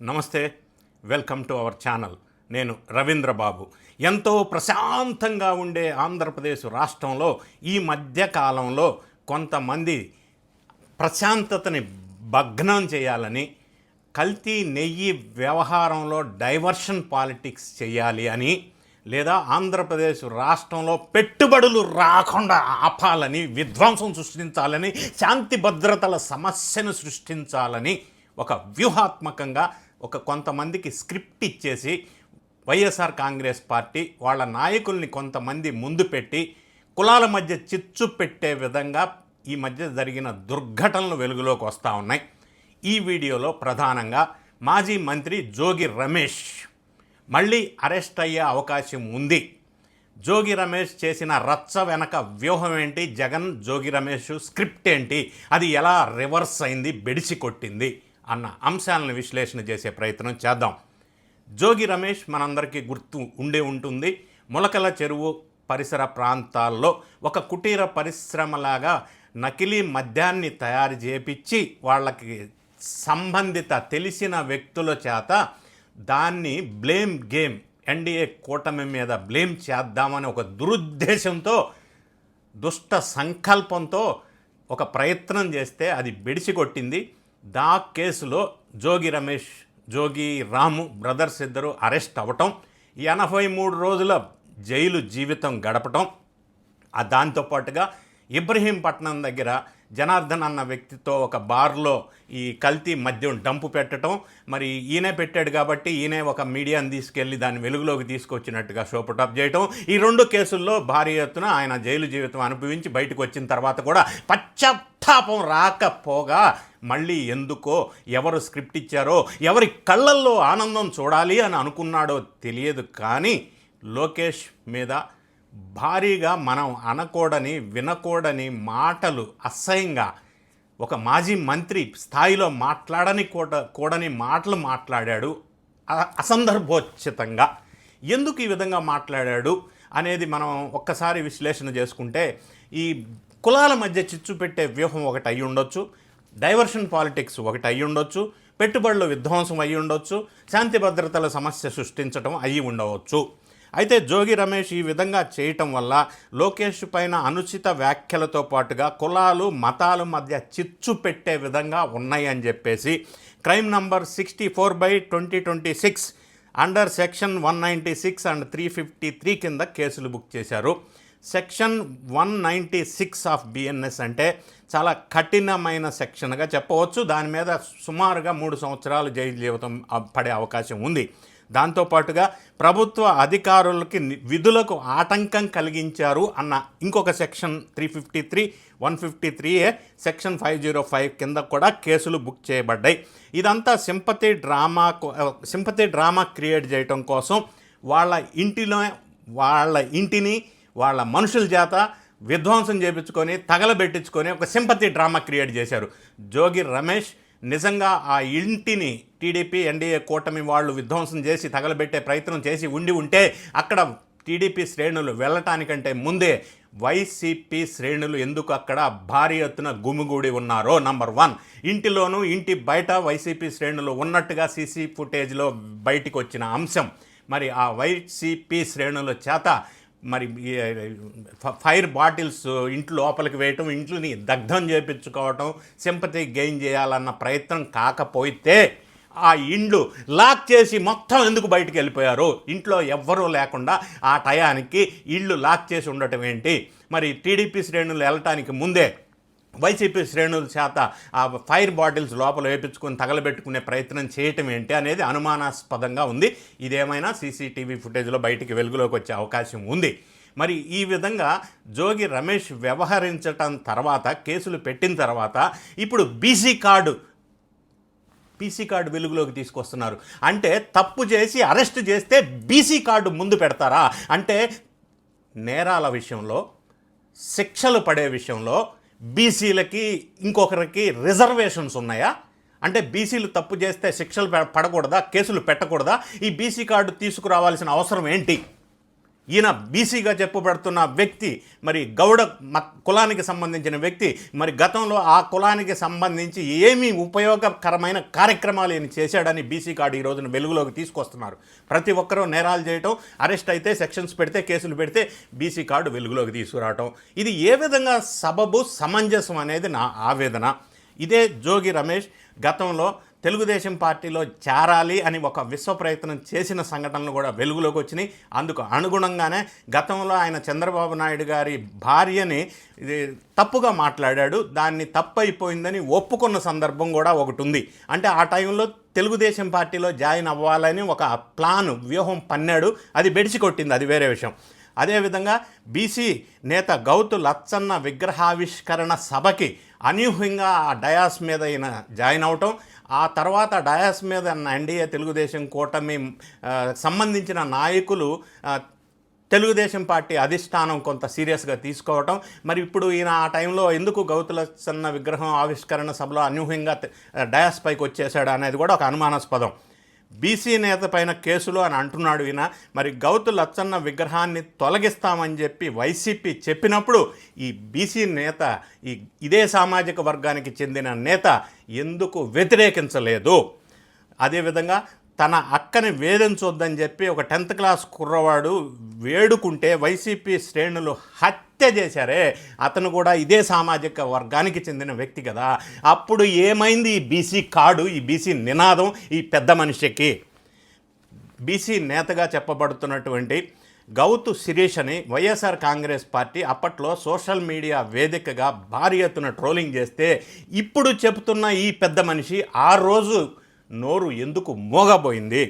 నమస్తే, welcome to our channel. నేను రవీంద్ర బాబు. ఎంతో ప్రశాంతంగా ఉండే ఆంధ్రప్రదేశ్ రాష్ట్రంలో ఈ మధ్యకాలంలో కొంతమంది ప్రశాంతతని భగ్నం చేయాలని, కల్తీ నెయ్యి వ్యవహారంలో డైవర్షన్ పాలిటిక్స్ చేయాలి అని, లేదా ఆంధ్రప్రదేశ్ రాష్ట్రంలో పెట్టుబడులు రాకుండా ఆపాలని, విధ్వంసం సృష్టించాలని, శాంతి భద్రతల సమస్యను సృష్టించాలని ఒక వ్యూహాత్మకంగా కొంతమందికి స్క్రిప్ట్ ఇచ్చేసి వైఎస్ఆర్ కాంగ్రెస్ పార్టీ వాళ్ళ నాయకుల్ని కొంతమంది ముందు పెట్టి కులాల మధ్య చిచ్చు పెట్టే విధంగా ఈ మధ్య జరిగిన దుర్ఘటనలు వెలుగులోకి వస్తూ ఉన్నాయి. ఈ వీడియోలో ప్రధానంగా మాజీ మంత్రి జోగి రమేష్ మళ్ళీ అరెస్ట్ అయ్యే అవకాశం ఉంది. జోగి రమేష్ చేసిన రచ్చ వెనక వ్యూహం ఏంటి, జగన్ జోగి రమేష్ స్క్రిప్ట్ ఏంటి, అది ఎలా రివర్స్ అయింది, బెడిసి కొట్టింది అన్న అంశాలను విశ్లేషణ చేసే ప్రయత్నం చేద్దాం. జోగి రమేష్ మనందరికీ గుర్తు ఉండే ఉంటుంది. మొలకల చెరువు పరిసర ప్రాంతాల్లో ఒక కుటీర పరిశ్రమలాగా నకిలీ మద్యాన్ని తయారు చేపించి వాళ్ళకి సంబంధిత తెలిసిన వ్యక్తుల చేత దాన్ని బ్లేమ్ గేమ్, ఎన్డీఏ కూటమి మీద బ్లేమ్ చేద్దామని ఒక దురుద్దేశంతో, దుష్ట సంకల్పంతో ఒక ప్రయత్నం చేస్తే అది బెడిసి కొట్టింది. దా కేసులో జోగి రమేష్, జోగి రాము బ్రదర్స్ ఇద్దరు అరెస్ట్ అవ్వటం, 83 రోజుల జైలు జీవితం గడపటం, దాంతోపాటుగా ఇబ్రహీంపట్నం దగ్గర జనార్దన్ అన్న వ్యక్తితో ఒక బార్లో ఈ కల్తీ మద్యం డంపు పెట్టడం, మరి ఈయనే పెట్టాడు కాబట్టి ఈయనే ఒక మీడియాని తీసుకెళ్ళి దాన్ని వెలుగులోకి తీసుకొచ్చినట్టుగా షోపుటప్ చేయటం. ఈ 2 కేసుల్లో భారీ ఎత్తున ఆయన జైలు జీవితం అనుభవించి బయటకు వచ్చిన తర్వాత కూడా పశ్చాత్తాపం రాకపోగా మళ్ళీ ఎందుకో, ఎవరు స్క్రిప్ట్ ఇచ్చారో, ఎవరి కళ్ళల్లో ఆనందం చూడాలి అని అనుకున్నాడో తెలియదు, కానీ లోకేష్ మీద భారీగా మనం అనకూడని, వినకూడని మాటలు, అసహ్యంగా ఒక మాజీ మంత్రి స్థాయిలో కూడని మాటలు మాట్లాడాడు అసందర్భోచితంగా. ఎందుకు ఈ విధంగా మాట్లాడాడు అనేది మనం ఒక్కసారి విశ్లేషణ చేసుకుంటే, ఈ కులాల మధ్య చిచ్చు పెట్టే వ్యూహం ఒకటి అయి ఉండొచ్చు, డైవర్షన్ పాలిటిక్స్ ఒకటి అయి ఉండొచ్చు, పెట్టుబడుల విధ్వంసం అయి ఉండొచ్చు, శాంతి భద్రతల సమస్య సృష్టించడం అయి ఉండవచ్చు. అయితే జోగి రమేష్ ఈ విధంగా చేయటం వల్ల లోకేష్ పైన అనుచిత వ్యాఖ్యలతో పాటుగా కులాలు మతాల మధ్య చిచ్చు పెట్టే విధంగా ఉన్నాయని చెప్పేసి crime number 64/2026 under section 196 and 353 కింద కేసులు బుక్ చేశారు. సెక్షన్ 196 ఆఫ్ బిఎన్ఎస్ అంటే చాలా కఠినమైన సెక్షన్గా చెప్పవచ్చు. దాని మీద సుమారుగా 3 సంవత్సరాలు జైలు జీవితం పడే అవకాశం ఉంది. దాంతోపాటుగా ప్రభుత్వ అధికారులకి విధులకు ఆటంకం కలిగించారు అన్న ఇంకొక సెక్షన్ 353, 153A, సెక్షన్ 505 కింద కూడా కేసులు బుక్ చేయబడ్డాయి. ఇదంతా సింపతి డ్రామా క్రియేట్ చేయటం కోసం వాళ్ళ ఇంటిని వాళ్ళ మనుషుల చేత విధ్వంసం చేయించుకొని, తగలబెట్టించుకొని ఒక సింపతి డ్రామా క్రియేట్ చేశారు. జోగి రమేష్ నిజంగా ఆ ఇంటిని టీడీపీ ఎన్డీఏ కూటమి వాళ్ళు విధ్వంసం చేసి తగలబెట్టే ప్రయత్నం చేసి ఉంటే అక్కడ టీడీపీ శ్రేణులు వెళ్ళటానికంటే ముందే వైసీపీ శ్రేణులు ఎందుకు అక్కడ భారీ ఎత్తున గుమిగూడి ఉన్నారో, నంబర్ 1. ఇంటిలోనూ ఇంటి బయట వైసీపీ శ్రేణులు ఉన్నట్టుగా సీసీ ఫుటేజ్లో బయటికి వచ్చిన అంశం. మరి ఆ వైసీపీ శ్రేణుల చేత మరి ఫైర్ బాటిల్స్ ఇంట్లో లోపలికి వేయటం, ఇంట్లోని దగ్ధం చేయించుకోవటం, సింపతి గెయిన్ చేయాలన్న ప్రయత్నం కాకపోతే ఆ ఇండ్లు లాక్ చేసి మొత్తం ఎందుకు బయటికి వెళ్ళిపోయారు? ఇంట్లో ఎవ్వరూ లేకుండా ఆ టయానికి ఇళ్ళు లాక్ చేసి ఉండటం ఏంటి? మరి టీడీపీ శ్రేణులు వెళ్ళటానికి ముందే వైసీపీ శ్రేణుల చేత ఆ ఫైర్ బాటిల్స్ లోపల వేయించుకొని తగలబెట్టుకునే ప్రయత్నం చేయటం ఏంటి అనేది అనుమానాస్పదంగా ఉంది. ఇదేమైనా సీసీటీవీ ఫుటేజ్లో బయటికి వెలుగులోకి వచ్చే అవకాశం ఉంది. మరి ఈ విధంగా జోగి రమేష్ వ్యవహరించటం తర్వాత, కేసులు పెట్టిన తర్వాత ఇప్పుడు పీసీ కార్డు వెలుగులోకి తీసుకొస్తున్నారు. అంటే తప్పు చేసి అరెస్ట్ చేస్తే బీసీ కార్డు ముందు పెడతారా? అంటే నేరాల విషయంలో, శిక్షలు పడే విషయంలో బీసీలకి ఇంకొకరికి రిజర్వేషన్స్ ఉన్నాయా? అంటే బీసీలు తప్పు చేస్తే శిక్షలు పడకూడదా, కేసులు పెట్టకూడదా? ఈ బీసీ కార్డు తీసుకురావాల్సిన అవసరం ఏంటి? ఈయన బీసీగా చెప్పబడుతున్న వ్యక్తి, మరి గౌడ కులానికి సంబంధించిన వ్యక్తి, మరి గతంలో ఆ కులానికి సంబంధించి ఏమీ ఉపయోగకరమైన కార్యక్రమాలు ఈయన చేశాడని బీసీ కార్డు ఈ రోజున వెలుగులోకి తీసుకొస్తున్నారు. ప్రతి ఒక్కరూ నేరాలు చేయటం, అరెస్ట్ అయితే సెక్షన్స్ పెడితే, కేసులు పెడితే బీసీ కార్డు వెలుగులోకి తీసుకురావటం, ఇది ఏ విధంగా సబబు సమంజసం అనేది నా ఆవేదన. ఇదే జోగి రమేష్ గతంలో తెలుగుదేశం పార్టీలో చేరాలి అని ఒక విశ్వ ప్రయత్నం చేసిన సంఘటనలు కూడా వెలుగులోకి వచ్చినాయి. అందుకు అనుగుణంగానే గతంలో ఆయన చంద్రబాబు నాయుడు గారి భార్యని తప్పుగా మాట్లాడాడు, దాన్ని తప్పు అయిపోయిందని ఒప్పుకున్న సందర్భం కూడా ఒకటి ఉంది. అంటే ఆ టైంలో తెలుగుదేశం పార్టీలో జాయిన్ అవ్వాలని ఒక వ్యూహం పన్నాడు, అది బెడిసి కొట్టింది, అది వేరే విషయం. అదేవిధంగా బీసీ నేత గౌతు లచ్చన్న విగ్రహావిష్కరణ సభకి అనూహ్యంగా ఆ డయాస్ మీద ఈయన జాయిన్ అవటం, ఆ తర్వాత డయాస్ మీద ఎన్డీఏ తెలుగుదేశం కూటమి సంబంధించిన నాయకులు తెలుగుదేశం పార్టీ అధిష్టానం కొంత సీరియస్గా తీసుకోవటం, మరి ఇప్పుడు ఈయన ఆ టైంలో ఎందుకు గౌతుల సన్న విగ్రహం ఆవిష్కరణ సభలో అనూహ్యంగా డయాస్ పైకి వచ్చేసాడు అనేది కూడా ఒక అనుమానాస్పదం. బీసీ నేత పైన కేసులు అని అంటున్నాడు ఈయన. మరి గౌతు లచ్చన్న విగ్రహాన్ని తొలగిస్తామని చెప్పి వైసీపీ చెప్పినప్పుడు ఈ బీసీ నేత, ఇదే సామాజిక వర్గానికి చెందిన నేత ఎందుకు వ్యతిరేకించలేదు? అదేవిధంగా తన అక్కని వేధించొద్దని చెప్పి ఒక 10th క్లాస్ కుర్రవాడు వేడుకుంటే వైసీపీ శ్రేణులు హత్య చేశారే, అతను కూడా ఇదే సామాజిక వర్గానికి చెందిన వ్యక్తి కదా. అప్పుడు ఏమైంది ఈ బీసీ కార్డు, ఈ బీసీ నినాదం ఈ పెద్ద మనిషికి? బీసీ నేతగా చెప్పబడుతున్నటువంటి గౌతు శిరీష్ అని వైఎస్ఆర్ కాంగ్రెస్ పార్టీ అప్పట్లో సోషల్ మీడియా వేదికగా భారీ ఎత్తున ట్రోలింగ్ చేస్తే, ఇప్పుడు చెబుతున్న ఈ పెద్ద మనిషి ఆ రోజు నోరు ఎందుకు మోగబోయింది?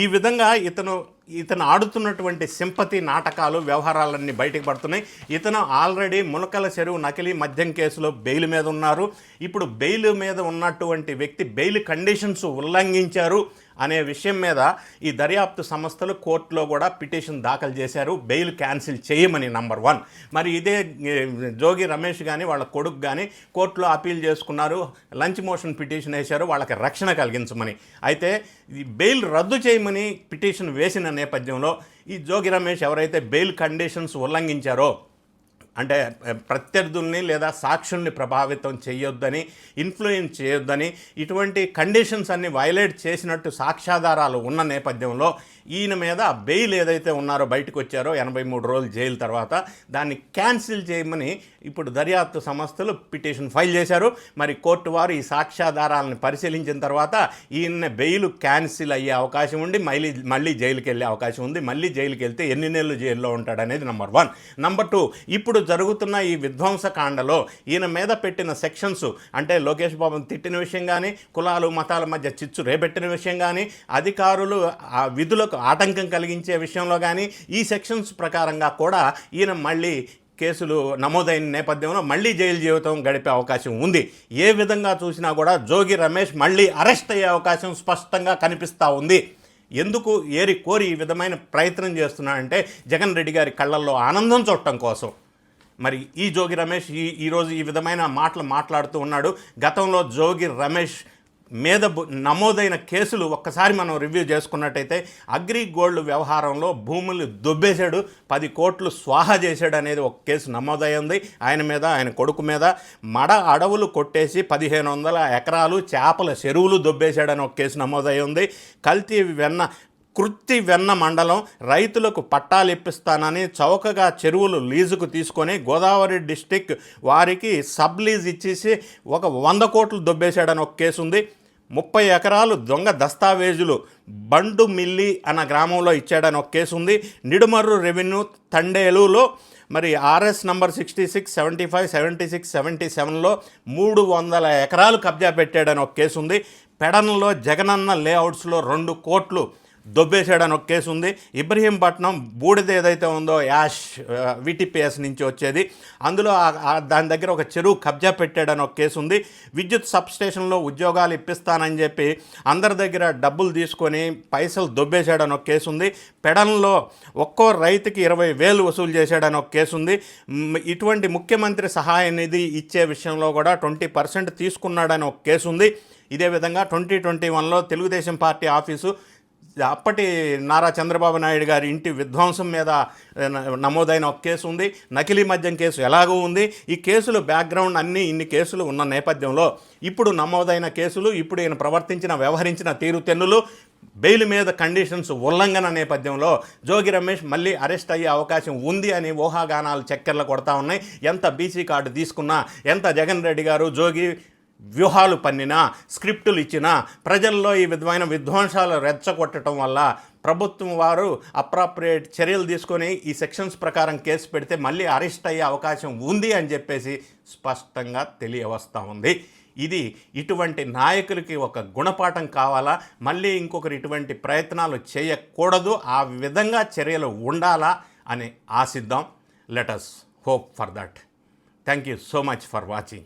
ఈ విధంగా ఇతను ఆడుతున్నటువంటి సింపతి నాటకాలు, వ్యవహారాలన్నీ బయటకు పడుతున్నాయి. ఇతను ఆల్రెడీ ములకల చెరువు నకిలీ మద్యం కేసులో బెయిల్ మీద ఉన్నారు. ఇప్పుడు బెయిల్ మీద ఉన్నటువంటి వ్యక్తి బెయిల్ కండిషన్స్ ఉల్లంఘించారు అనే విషయం మీద ఈ దర్యాప్తు సంస్థలు కోర్టులో కూడా పిటిషన్ దాఖలు చేశారు, బెయిల్ క్యాన్సిల్ చేయమని. నంబర్ 1. మరి ఇదే జోగి రమేష్ కానీ వాళ్ళ కొడుకు కానీ కోర్టులో అపీల్ చేసుకున్నారు, లంచ్ మోషన్ పిటిషన్ వేశారు వాళ్ళకి రక్షణ కలిగించమని. అయితే ఈ బెయిల్ రద్దు చేయమని పిటిషన్ వేసిన నేపథ్యంలో ఈ జోగి రమేష్ ఎవరైతే బెయిల్ కండిషన్స్ ఉల్లంఘించారో, అంటే ప్రత్యర్థుల్ని లేదా సాక్షుల్ని ప్రభావితం చేయొద్దని, ఇన్ఫ్లుయెన్స్ చేయొద్దని, ఇటువంటి కండిషన్స్ అన్ని వైలేట్ చేసినట్టు సాక్ష్యాధారాలు ఉన్న నేపథ్యంలో ఈయన మీద బెయిల్ ఏదైతే ఉన్నారో బయటకు వచ్చారో 83 రోజులు జైలు తర్వాత, దాన్ని క్యాన్సిల్ చేయమని ఇప్పుడు దర్యాప్తు సంస్థలు పిటిషన్ ఫైల్ చేశారు. మరి కోర్టు వారు ఈ సాక్ష్యాధారాలను పరిశీలించిన తర్వాత ఈయన బెయిల్ క్యాన్సిల్ అయ్యే అవకాశం ఉండి మళ్ళీ జైలుకి వెళ్ళే అవకాశం ఉంది. మళ్ళీ జైలుకి వెళ్తే ఎన్ని నెలలు జైల్లో ఉంటాడనేది నంబర్ 1. నంబర్ 2, ఇప్పుడు జరుగుతున్న ఈ విధ్వంసకాండలో ఈయన మీద పెట్టిన సెక్షన్స్, అంటే లోకేష్ బాబుని తిట్టిన విషయం కానీ, కులాలు మతాల మధ్య చిచ్చు రేపెట్టిన విషయం కానీ, అధికారులు ఆ విధులకు ఆటంకం కలిగించే విషయంలో కానీ, ఈ సెక్షన్స్ ప్రకారంగా కూడా ఈయన మళ్ళీ కేసులు నమోదైన నేపథ్యంలో మళ్ళీ జైలు జీవితం గడిపే అవకాశం ఉంది. ఏ విధంగా చూసినా కూడా జోగి రమేష్ మళ్ళీ అరెస్ట్ అయ్యే అవకాశం స్పష్టంగా కనిపిస్తూ ఉంది. ఎందుకు ఏరి కోరి ఈ విధమైన ప్రయత్నం చేస్తున్నాడంటే జగన్ రెడ్డి గారి కళ్ళల్లో ఆనందం చూడటం కోసం. మరి ఈ జోగి రమేష్ ఈరోజు ఈ విధమైన మాటలు మాట్లాడుతూ ఉన్నాడు. గతంలో జోగి రమేష్ మీద నమోదైన కేసులు ఒక్కసారి మనం రివ్యూ చేసుకున్నట్టయితే, అగ్రిగోల్డ్ వ్యవహారంలో భూములు దొబ్బేశాడు, 10 కోట్లు స్వాహా చేశాడు అనేది ఒక కేసు నమోదైంది ఆయన మీద, ఆయన కొడుకు మీద. మడ అడవులు కొట్టేసి 1500 ఎకరాలు చేపల చెరువులు దొబ్బేశాడని ఒక కేసు నమోదై ఉంది. కృత్తి వెన్న మండలం రైతులకు పట్టాలు ఇప్పిస్తానని చౌకగా చెరువులు లీజుకు తీసుకొని గోదావరి డిస్టిక్ వారికి సబ్ లీజ్ ఇచ్చేసి ఒక 100 కోట్లు దొబ్బేశాడని ఒక కేసు ఉంది. 30 ఎకరాలు దొంగ దస్తావేజులు బండు మిల్లి అన్న గ్రామంలో ఇచ్చాడని ఒక కేసు ఉంది. నిడుమర్రు రెవెన్యూ తండేలులో మరి RS నంబర్ 66, 75, 76, 77లో 300 ఎకరాలు కబ్జా పెట్టాడని ఒక కేసు ఉంది. పెడన్లో జగనన్న లేఅవుట్స్లో 2 కోట్లు దొబ్బేశాడని ఒక కేసు ఉంది. ఇబ్రహీంపట్నం బూడిద ఏదైతే ఉందో యాష్ VTPS నుంచి వచ్చేది, అందులో దాని దగ్గర ఒక చెరువు కబ్జా పెట్టాడని ఒక కేసు ఉంది. విద్యుత్ సబ్స్టేషన్లో ఉద్యోగాలు ఇప్పిస్తానని చెప్పి అందరి దగ్గర డబ్బులు తీసుకొని పైసలు దొబ్బేశాడని ఒక కేసు ఉంది. పెడన్లో ఒక్కో రైతుకి 20,000 వసూలు చేశాడని ఒక కేసు ఉంది. ఇటువంటి ముఖ్యమంత్రి సహాయ నిధి ఇచ్చే విషయంలో కూడా 20% తీసుకున్నాడని ఒక కేసు ఉంది. ఇదే విధంగా 2021లో తెలుగుదేశం పార్టీ ఆఫీసు అప్పటి నారా చంద్రబాబు నాయుడు గారి ఇంటి విధ్వంసం మీద నమోదైన ఒక కేసు ఉంది, నకిలీ మద్యం కేసు ఎలాగో ఉంది. ఈ కేసులు బ్యాక్గ్రౌండ్ అన్నీ ఇన్ని కేసులు ఉన్న నేపథ్యంలో ఇప్పుడు నమోదైన కేసులు, ఇప్పుడు ఈయన వ్యవహరించిన తీరుతెన్నులు, బెయిల్ మీద కండిషన్స్ ఉల్లంఘన నేపథ్యంలో జోగి రమేష్ మళ్ళీ అరెస్ట్ అయ్యే అవకాశం ఉంది అని ఊహాగానాలు చక్కెర్లు కొడతా ఉన్నాయి. ఎంత బీసీ కార్డు తీసుకున్నా, ఎంత జగన్ రెడ్డి గారు జోగి వ్యూహాలు పన్నినా, స్క్రిప్టులు ఇచ్చినా, ప్రజల్లో ఈ విధమైన విధ్వంసాలు రెచ్చగొట్టడం వల్ల ప్రభుత్వం వారు అప్రాప్రియేట్ చర్యలు తీసుకొని ఈ సెక్షన్స్ ప్రకారం కేసు పెడితే మళ్ళీ అరెస్ట్ అయ్యే అవకాశం ఉంది అని చెప్పేసి స్పష్టంగా తెలియవస్తూ ఉంది. ఇది ఇటువంటి నాయకులకి ఒక గుణపాఠం కావాలా, మళ్ళీ ఇంకొకరు ఇటువంటి ప్రయత్నాలు చేయకూడదు, ఆ విధంగా చర్యలు ఉండాలా అని ఆశిద్దాం. Let us hope for that. Thank you so much for watching.